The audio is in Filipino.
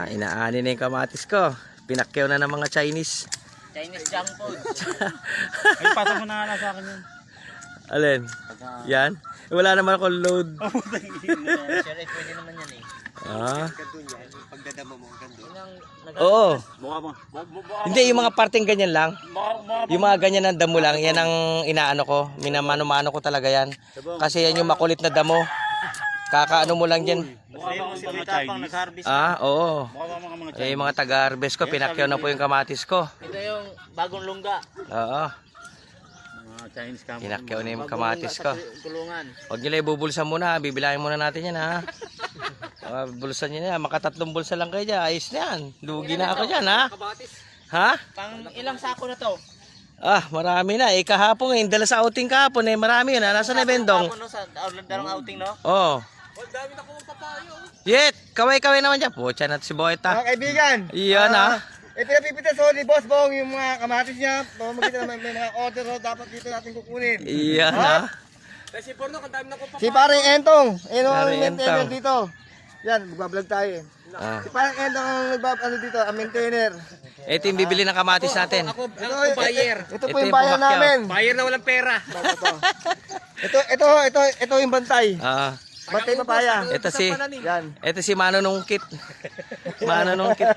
Inaani na yung kamatis ko. Pinakyaw na ng mga Chinese. Chinese junk food. Ay, pasa mo na nga sa akin yun. Alin? Yan? Wala naman ako load. Sure, pwede naman yan eh. Pagdadama mo, gandun. Oo. Mukha mo. Hindi, yung mga parting ganyan lang. Yung mga ganyan ng damo lang, yan ang inaano ko. Minamano-mano ko talaga yan. Kasi yan yung makulit na damo. Kakaano mo lang yan. Mukha mo Si mga Tita pang Chinese. nag-harvest. Oo. Mukha mo mga Eh, Chinese. yung mga taga-harvest ko, pinakyaw na po yung kamatis ko. Ito yung bagong lungga. Oo. Mga Chinese kamo. Pinakyaw na yung Bagong kamatis lungga ko. sa kulungan. Huwag nyo lang ibubulsan muna. Bibilangin muna natin yan, ha. Bulsan nyo na yan. Makatatlong bulsa lang kayo dyan. Ayos na yan. Lugi na ako dyan, ha. Ha? Pang ilang sako na to? Marami na. Kahapon eh. Dala sa outing kahapon eh. Marami yun, ha. Nasa na Bendong? Tapos no, sa darong outing no? Oo. Yet! Kaway-kaway naman dyan. Pucha na si Boyta. Mga kaibigan, Iyan, ha. pinapipitas ho ni Boss Bong yung mga kamatis niya. Pamamagitan naman may mga order ho, dapat dito natin kukunin. Iyan, ha. Si Paring Entong, ayun ang Paring maintainer Entong. dito. Yan, magbablog tayo eh. Ah. Si Paring Entong ang dito, ang maintainer. Ito yung bibili ng kamatis natin. Ako buyer. Ito po Ito yung yung bayan pumakyaw. namin. Buyer na walang pera. Ito yung bantay. Bantay papaya. Ito si Yan. Ito si Mano Nungkit. Mano Nungkit.